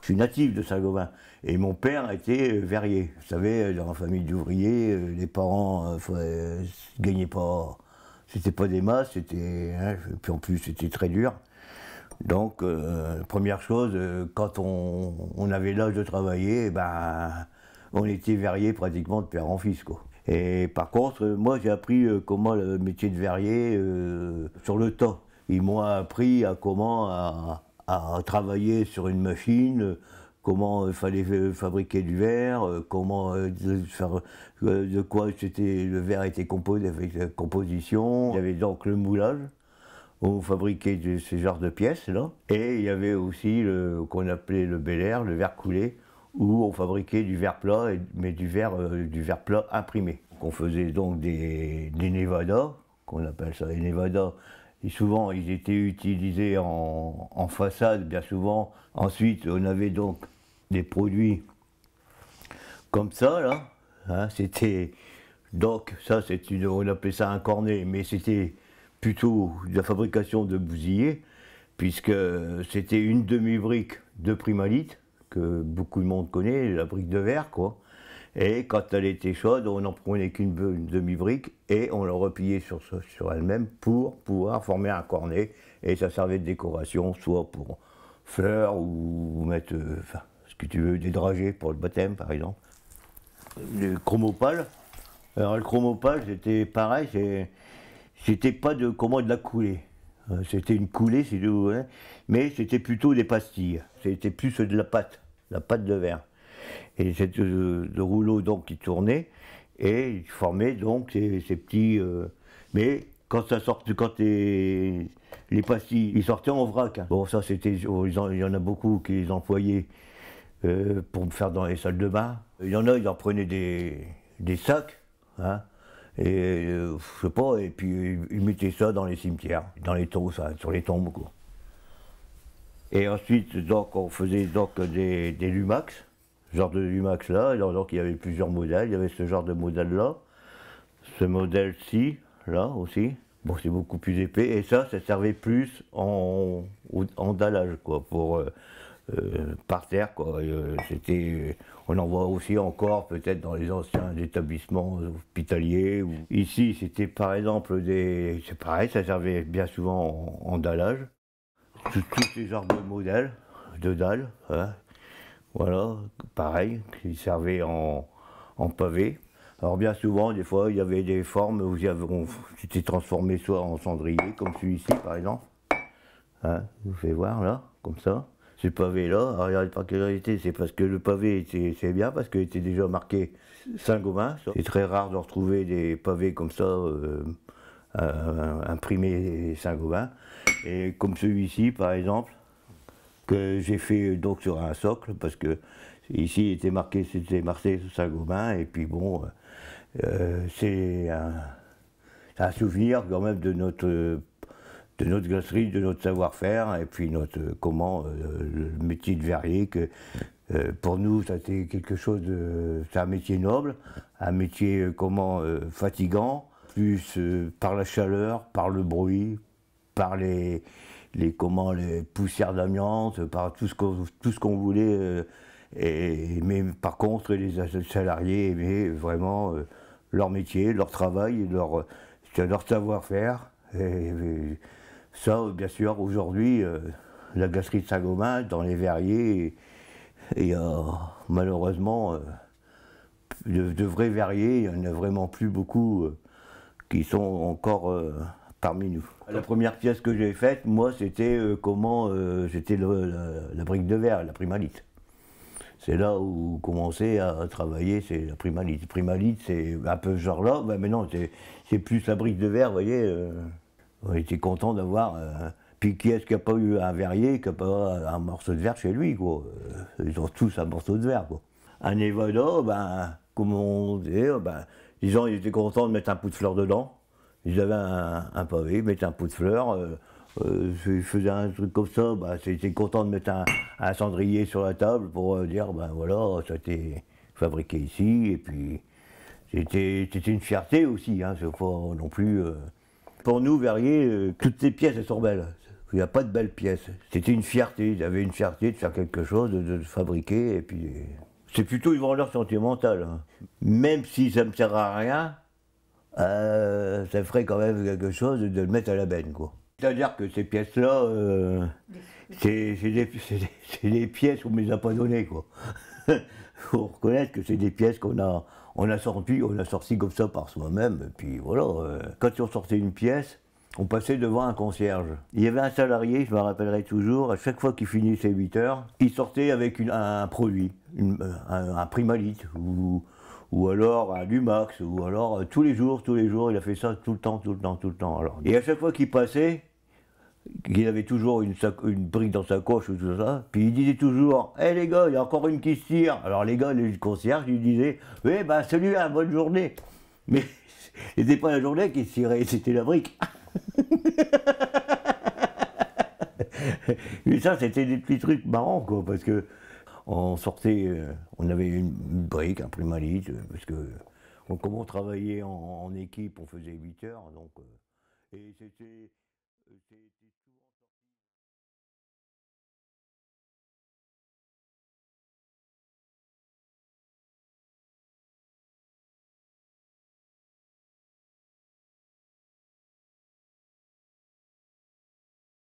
Je suis natif de Saint-Gobain. Et mon père était verrier. Vous savez, dans la famille d'ouvriers, les parents ne gagnaient pas. C'était pas des masses, c'était. Hein, puis en plus, c'était très dur. Donc, première chose, quand on avait l'âge de travailler, ben, on était verrier pratiquement de père en fils, quoi. Et par contre, moi, j'ai appris comment le métier de verrier sur le tas. Ils m'ont appris à comment à travailler sur une machine, comment il fallait fabriquer du verre, comment faire, de quoi le verre était composé avec la composition. Il y avait donc le moulage, où on fabriquait ces genres de pièces là. Et il y avait aussi qu'on appelait le bel air, le verre coulé, où on fabriquait du verre plat, mais du verre plat imprimé. On faisait donc des Nevada, qu'on appelle ça les Nevada. Et souvent, ils étaient utilisés en façade, bien souvent. Ensuite, on avait donc des produits comme ça, là. Hein, c'était, donc, ça, on appelait ça un cornet, mais c'était plutôt de la fabrication de bousillés, puisque c'était une demi-brique de primalite, que beaucoup de monde connaît, la brique de verre, quoi. Et quand elle était chaude, on n'en prenait qu'une demi-brique et on la repliait sur elle-même pour pouvoir former un cornet. Et ça servait de décoration, soit pour fleurs ou mettre, ce que tu veux, des dragées pour le baptême, par exemple. Le chromopale. Alors le chromopale, c'était pareil, c'était pas de la coulée. C'était une coulée, si vous voulez, mais c'était plutôt des pastilles. C'était plus de la pâte de verre. Et c'est le rouleau donc qui tournait et il formait donc ces petits. Mais quand ça sortait, quand les pastilles, ils sortaient en vrac. Hein. Bon, ça c'était, il y en a beaucoup qui les employaient pour me faire dans les salles de bain. Il y en a, ils en prenaient des sacs, hein, et je sais pas, et puis ils mettaient ça dans les cimetières, dans les tombes, sur les tombes, quoi. Et ensuite, donc, on faisait donc des lumax. Ce genre de lumax là, donc il y avait plusieurs modèles, il y avait ce genre de modèle là, ce modèle-ci, là aussi, bon c'est beaucoup plus épais, et ça servait plus en dallage, quoi, pour par terre, quoi. On en voit aussi encore peut-être dans les anciens établissements hospitaliers. Ici c'était par exemple c'est pareil, ça servait bien souvent en dallage, tous ces genres de modèles, de dalles, hein. Voilà, pareil, qui servait en pavé. Alors bien souvent, des fois, il y avait des formes où c'était transformé soit en cendrier, comme celui-ci par exemple. Hein, je vous fais voir là, comme ça. Ce pavé-là, alors il y a une particularité, c'est parce que le pavé, c'est bien, parce qu'il était déjà marqué Saint-Gobain. C'est très rare de retrouver des pavés comme ça, imprimés Saint-Gobain. Et comme celui-ci, par exemple, que j'ai fait donc sur un socle, parce que ici c'était marqué Saint-Gobain, et puis bon, c'est un souvenir quand même de notre glacerie, de notre savoir-faire, et puis le métier de verrier, que pour nous ça c'était quelque chose c'est un métier noble, un métier fatigant, plus par la chaleur, par le bruit, par les poussières d'amiante, par tout ce qu'on voulait. Mais par contre, les salariés aimaient vraiment leur métier, leur travail, leur savoir-faire. Et ça, bien sûr, aujourd'hui, la glacerie de Saint-Gobain, dans les verriers, il y a malheureusement de vrais verriers, il n'y en a vraiment plus beaucoup qui sont encore parmi nous. La première pièce que j'ai faite, moi, c'était c'était la brique de verre, la primalite. C'est là où commençait à travailler, c'est la primalite. Primalite, c'est un peu ce genre-là, ben, mais non, c'est plus la brique de verre, vous voyez. On était content d'avoir. Puis qui est-ce qui n'a pas eu un verrier, qui n'a pas un morceau de verre chez lui, quoi. Ils ont tous un morceau de verre, quoi. Un Nevada, ben, comme on disait, ben, les gens ils étaient contents de mettre un pot de fleurs dedans. Ils avaient un pavé, ils mettaient un pot de fleurs, ils faisaient un truc comme ça, bah, ils étaient contents de mettre un cendrier sur la table pour dire, ben voilà, ça a été fabriqué ici, et puis c'était une fierté aussi, hein, c'est pas non plus... Pour nous, verriers, toutes ces pièces, elles sont belles. Il n'y a pas de belles pièces. C'était une fierté, j'avais une fierté de faire quelque chose, de fabriquer, et puis... C'est plutôt une valeur sentimentale. Hein. Même si ça ne me sert à rien, ça ferait quand même quelque chose de le mettre à la benne, quoi. C'est-à-dire que ces pièces-là, c'est des pièces qu'on ne me les a pas données, quoi. Faut reconnaître que c'est des pièces on a sorti comme ça par soi-même, et puis voilà. Quand on sortait une pièce, on passait devant un concierge. Il y avait un salarié, je me rappellerai toujours, à chaque fois qu'il finissait 8 heures, il sortait avec un produit, un Primalite, ou alors un Lumax, ou alors tous les jours, il a fait ça tout le temps. Alors. Et à chaque fois qu'il passait, il avait toujours une brique dans sa coche ou tout ça, puis il disait toujours « Hé les gars, il y a encore une qui se tire !» Alors les gars, les concierges, ils disaient « Oui, ben celui-là, bonne journée !» Mais c'était pas la journée qui se tirait, c'était la brique. Mais ça, c'était des petits trucs marrants, quoi, parce que on sortait, on avait une brique, un Primalite, parce que comme on travaillait en équipe, on faisait 8 heures, donc, et c'était souvent...